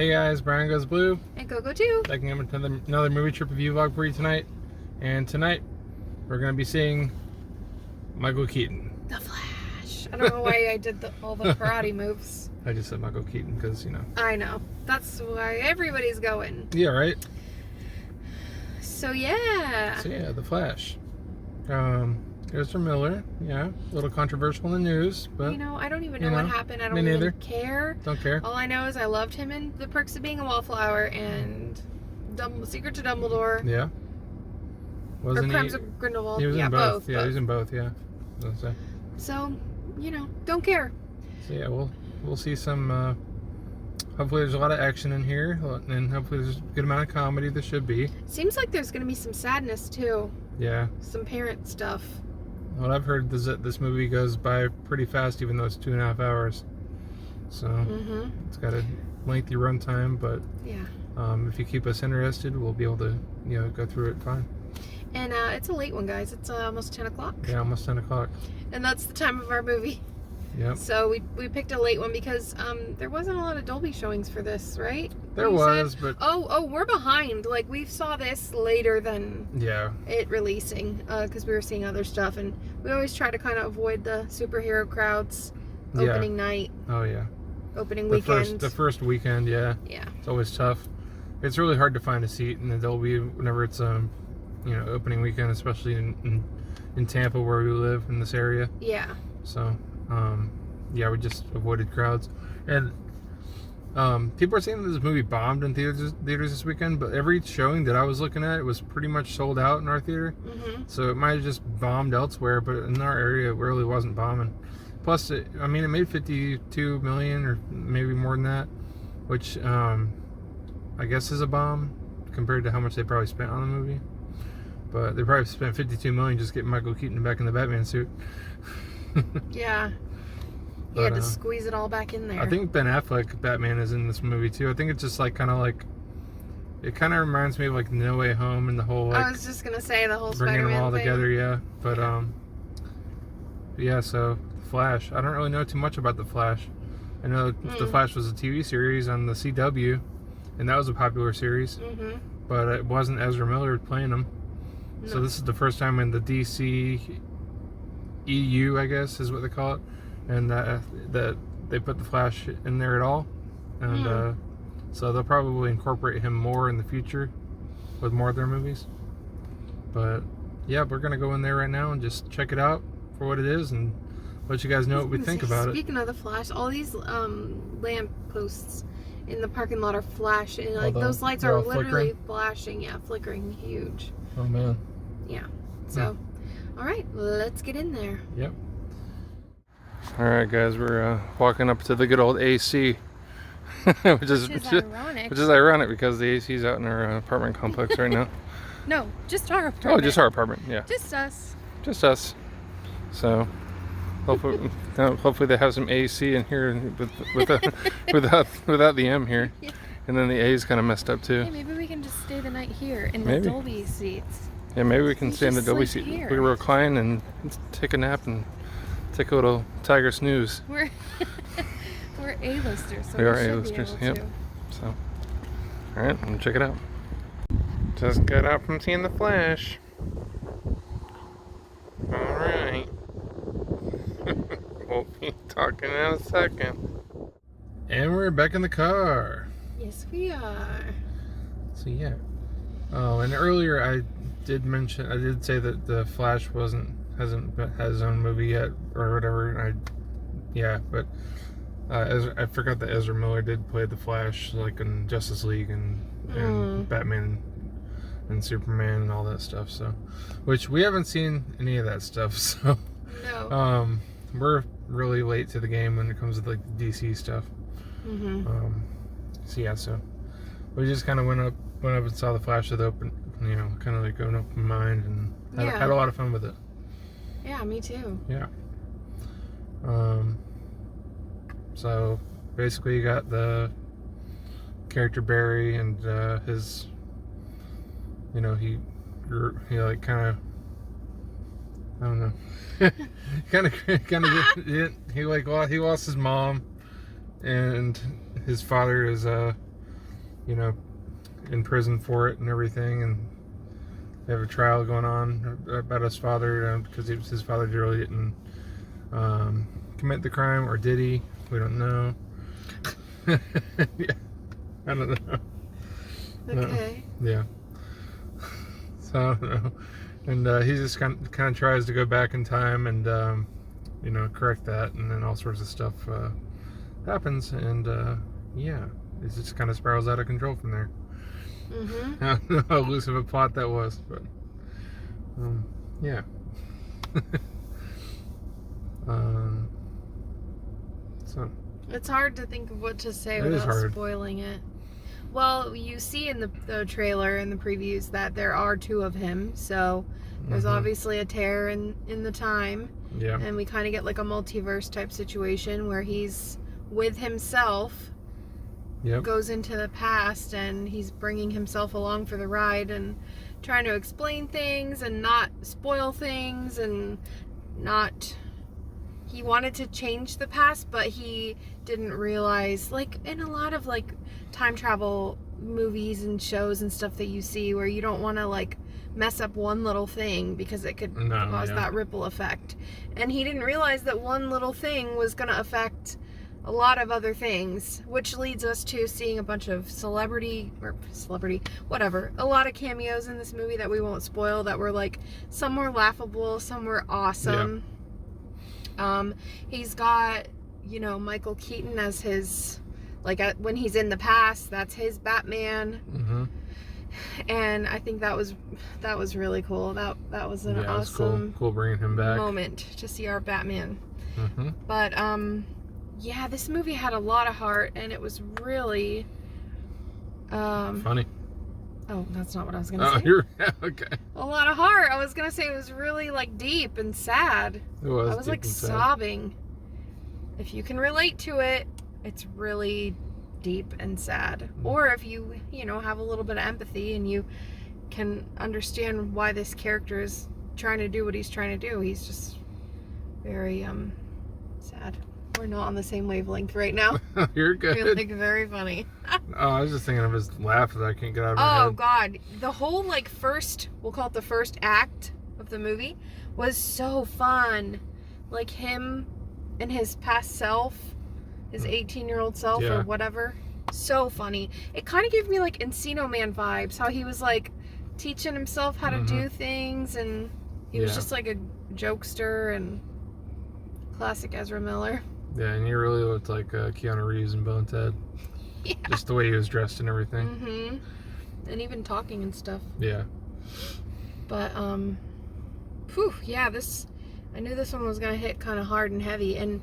Hey guys, Brian Goes Blue. And Coco too. Taking him into another movie trip review vlog for you tonight. And tonight, we're going to be seeing Michael Keaton. The Flash. I don't know why I did all the karate moves. I just said Michael Keaton because, you know. I know. That's why everybody's going. Yeah, right? So yeah, The Flash. Ezra Miller, yeah, a little controversial in the news, but... You know, I don't even know what happened. I don't even care. Don't care. All I know is I loved him in The Perks of Being a Wallflower and Secret to Dumbledore. Yeah. Or Crimes of Grindelwald. He was in both. Yeah, he was in both, yeah. So, you know, don't care. So yeah, we'll see some... hopefully there's a lot of action in here, and hopefully there's a good amount of comedy. There should be. Seems like there's going to be some sadness, too. Yeah. Some parent stuff. What I've heard is that this movie goes by pretty fast, even though it's 2.5 hours. So it's got a lengthy runtime, but yeah, if you keep us interested, we'll be able to, you know, go through it fine. And it's a late one, guys. It's almost 10 o'clock. Yeah, almost 10 o'clock. And that's the time of our movie. Yep. So we picked a late one because there wasn't a lot of Dolby showings for this, right? There was, but... Oh, we're behind. Like, we saw this later than it releasing because we were seeing other stuff. And we always try to kind of avoid the superhero crowds opening night. Oh, yeah. Opening weekend. The first weekend, yeah. Yeah. It's always tough. It's really hard to find a seat in the Dolby whenever it's, you know, opening weekend, especially in Tampa where we live in this area. Yeah. So... yeah, we just avoided crowds, and people are saying that this movie bombed in theaters this weekend, but every showing that I was looking at, it was pretty much sold out in our theater. So it might have just bombed elsewhere, but in our area, it really wasn't bombing. Plus, it made 52 million or maybe more than that, which I guess is a bomb compared to how much they probably spent on the movie. But they probably spent 52 million just getting Michael Keaton back in the Batman suit. Yeah. He had to squeeze it all back in there. I think Ben Affleck Batman is in this movie too. I think it's just like kind of it kind of reminds me of like No Way Home and the whole like, I was just gonna say the whole bringing Spider-Man them all thing. together, yeah. But yeah. So Flash. I don't really know too much about the Flash. I know the Flash was a TV series on the CW, and that was a popular series. But it wasn't Ezra Miller playing him. No. So this is the first time in the DC EU, I guess, is what they call it, and that they put the Flash in there at all, and so they'll probably incorporate him more in the future with more of their movies. But yeah, we're gonna go in there right now and just check it out for what it is and let you guys know what we think about it. Speaking of the Flash, all these lamp posts in the parking lot are flashing. Like those lights are literally flashing. Yeah, flickering, huge. Oh man. Yeah. So. All right, let's get in there. Yep. All right, guys, we're walking up to the good old AC, which is ironic because the AC is out in our apartment complex right now. No, just our apartment. Oh, just our apartment. Yeah. Just us. Just us. So, hopefully they have some AC in here without the M here, and then the A is kind of messed up too. Hey, maybe we can just stay the night here in the Dolby seats. Yeah, maybe we can stay in the Dolby seat. We can recline and take a nap and take a little tiger snooze. We're A-listers, so we are A-listers. Yep. So, all right, we'll check it out. Just got out from seeing the Flash. All right. We'll be talking in a second. And we're back in the car. Yes, we are. So yeah. Oh, and earlier I did say that the Flash hasn't had his own movie yet or whatever. But I forgot that Ezra Miller did play the Flash like in Justice League and Batman and Superman and all that stuff. So, which we haven't seen any of that stuff. So, no. We're really late to the game when it comes to like the DC stuff. So we just kind of went up and saw the Flash with open. You know, kind of like going up in mind, and had a lot of fun with it. Yeah, me too. Yeah. So basically, you got the character Barry and his. You know, he like kind of. I don't know. He lost his mom, and his father is you know, in prison for it and everything, and they have a trial going on about his father, because his father really didn't commit the crime, or did he? We don't know. Yeah, I don't know. Okay. Yeah. So I don't know. And he just kind of tries to go back in time and you know, correct that, and then all sorts of stuff happens, and yeah, it just kind of spirals out of control from there. Mm-hmm. I don't know how loose of a plot that was, but yeah. So it's hard to think of what to say without spoiling it. Well, you see in the trailer and the previews that there are two of him, so there's obviously a tear in the time. Yeah. And we kind of get like a multiverse type situation where he's with himself, goes into the past, and he's bringing himself along for the ride and trying to explain things and not spoil things, and not... He wanted to change the past, but he didn't realize, like in a lot of like time travel movies and shows and stuff that you see, where you don't want to like mess up one little thing because it could cause that ripple effect. And he didn't realize that one little thing was going to affect a lot of other things, which leads us to seeing a bunch of a lot of cameos in this movie that we won't spoil, that were like, some were laughable, some were awesome. Yeah. He's got, you know, Michael Keaton as his, like, when he's in the past, that's his Batman. Mm-hmm. And I think that was really cool. That was an awesome, cool bringing him back moment to see our Batman. Mm-hmm. But yeah, this movie had a lot of heart, and it was really funny. Oh, that's not what I was gonna say. You're okay. A lot of heart. I was gonna say it was really like deep and sad. It was. I was like sobbing. If you can relate to it, it's really deep and sad. Or if you know, have a little bit of empathy and you can understand why this character is trying to do what he's trying to do. He's just very sad. We're not on the same wavelength right now. You're good. You're like very funny. Oh, I was just thinking of his laugh that I can't get out of my head. Oh God, the whole like we'll call it the first act of the movie, was so fun. Like him and his past self, his 18-year-old self or whatever. So funny. It kind of gave me like Encino Man vibes. How he was like teaching himself how to do things, and he was just like a jokester, and classic Ezra Miller. Yeah, and he really looked like Keanu Reeves in Bill and Ted. Yeah. Just the way he was dressed and everything. Mm-hmm. And even talking and stuff. Yeah. But, yeah, I knew this one was going to hit kind of hard and heavy, and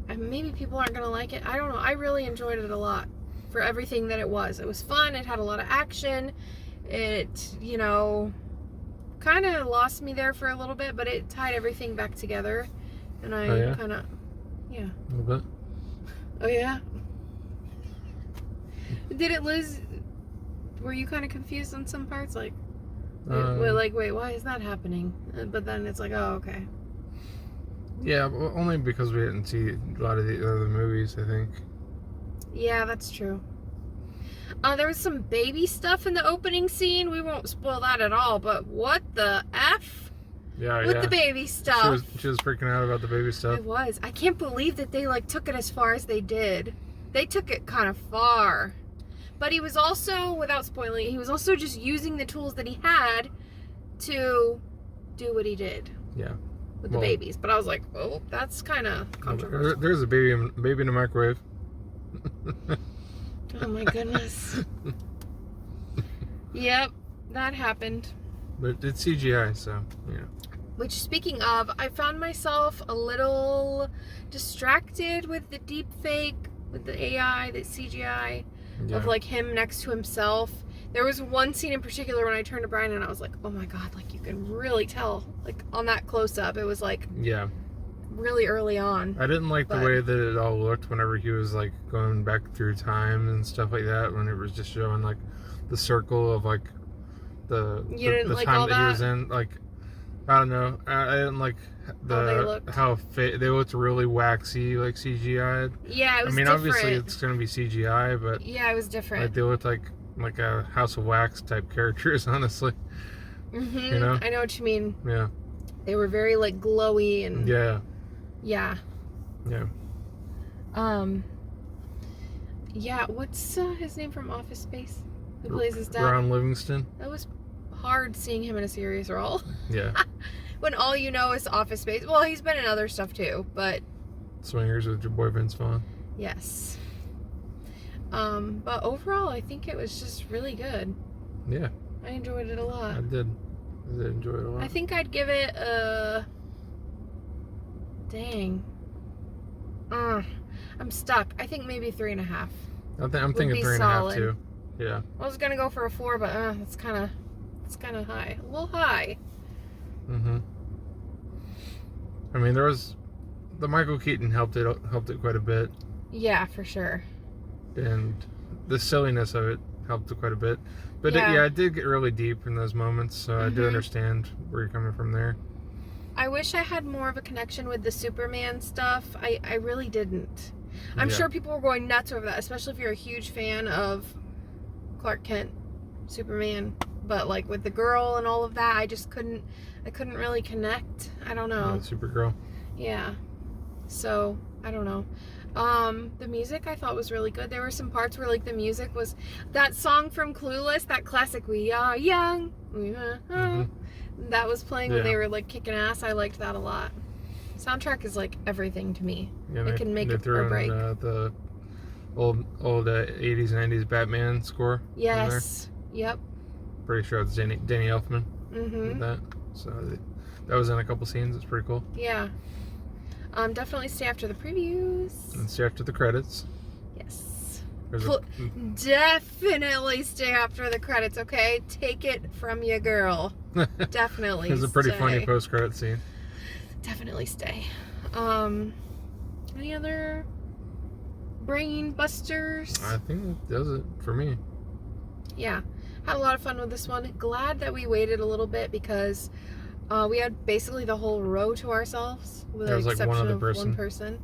maybe people aren't going to like it. I don't know. I really enjoyed it a lot for everything that it was. It was fun. It had a lot of action. It, you know, kind of lost me there for a little bit, but it tied everything back together. And I kind of, a little bit. Oh, yeah? Did it lose? Were you kind of confused on some parts? Like, wait, why is that happening? But then it's like, oh, okay. Yeah, well, only because we didn't see a lot of the other movies, I think. Yeah, that's true. There was some baby stuff in the opening scene. We won't spoil that at all, but what the F? With the baby stuff. She was freaking out about the baby stuff. It was. I can't believe that they like took it as far as they did. They took it kind of far. But he was also, without spoiling, he was also just using the tools that he had to do what he did. Yeah. With the babies. But I was like, oh, that's kind of controversial. There's a baby in the microwave. Oh my goodness. Yep, that happened. But it's CGI, so, yeah. Which, speaking of, I found myself a little distracted with the deep fake, with the AI, the CGI, of like him next to himself. There was one scene in particular when I turned to Brian and I was like, oh my God, like you can really tell, like on that close up, it was like, really early on. I didn't like the way that it all looked whenever he was like going back through time and stuff like that, when it was just showing like the circle of like the time that he was in. Like, I don't know. I didn't like they looked really waxy, like CGI. Yeah, it was different. Obviously it's going to be CGI, but yeah, it was different. Like they looked like a House of Wax type characters, honestly. You know? I know what you mean. Yeah. They were very like glowy and yeah. Yeah. Yeah. What's his name from Office Space? Who plays his dad? Ron Livingston. That was hard seeing him in a serious role. Yeah. When all you know is Office Space. Well, he's been in other stuff too, but Swingers with your boy Vince Vaughn. Yes. But overall, I think it was just really good. Yeah. I enjoyed it a lot. I did enjoy it a lot. I think I'd give it a... Dang. I'm stuck. I think maybe 3.5. I'm thinking 3.5 too. Yeah. I was gonna go for a 4, but it's kind of high. A little high. I mean, there was the Michael Keaton helped it quite a bit. Yeah, for sure. And the silliness of it helped it quite a bit. But it did get really deep in those moments, so I do understand where you're coming from there. I wish I had more of a connection with the Superman stuff. I really didn't. I'm sure people were going nuts over that, especially if you're a huge fan of Clark Kent, Superman. But like with the girl and all of that, I couldn't really connect. I don't know. Yeah, Supergirl. Yeah. So, I don't know. The music I thought was really good. There were some parts where like the music was that song from Clueless, that classic "We Are Young." That was playing when they were like kicking ass. I liked that a lot. Soundtrack is like everything to me. Yeah, it can make or break. The old 80s and 90s Batman score. Yes. Yep. Pretty sure it's Danny Elfman. Did that. So that was in a couple scenes. It's pretty cool. Yeah. Definitely stay after the previews. And stay after the credits. Yes. Definitely stay after the credits, okay? Take it from your girl. Definitely. There's a pretty funny post-credit scene. Definitely stay. Any other brain busters? I think that does it for me. Yeah. Had a lot of fun with this one. Glad that we waited a little bit because we had basically the whole row to ourselves with the exception of one person.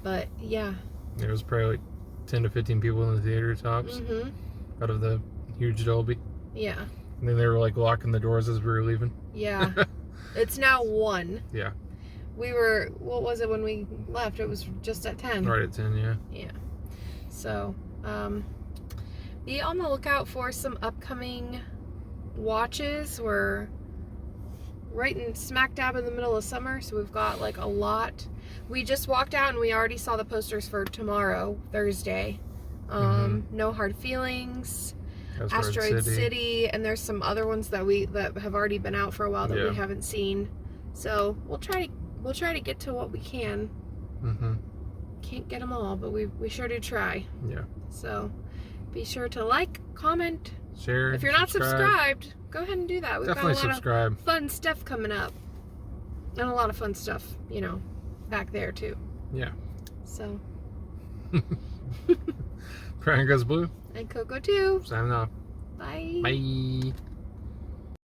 But yeah. There was probably like 10 to 15 people in the theater tops out of the huge Dolby. Yeah. And then they were like locking the doors as we were leaving. Yeah. It's now 1. Yeah. We were, what was it when we left? It was just at 10. Right at 10, yeah. Yeah. So, be on the lookout for some upcoming watches. We're right in smack dab in the middle of summer, so we've got like a lot. We just walked out and we already saw the posters for tomorrow, Thursday. No Hard Feelings, Asteroid City, and there's some other ones that have already been out for a while that we haven't seen. So we'll try to get to what we can. Can't get them all, but we sure do try. Yeah. So be sure to like, comment, share. If you're not subscribed, go ahead and do that. We've definitely got a lot subscribe. of fun stuff coming up, and a lot of fun stuff, back there too. Yeah. So. Brian Goes Blue. And Coco too. Signing off. Bye. Bye.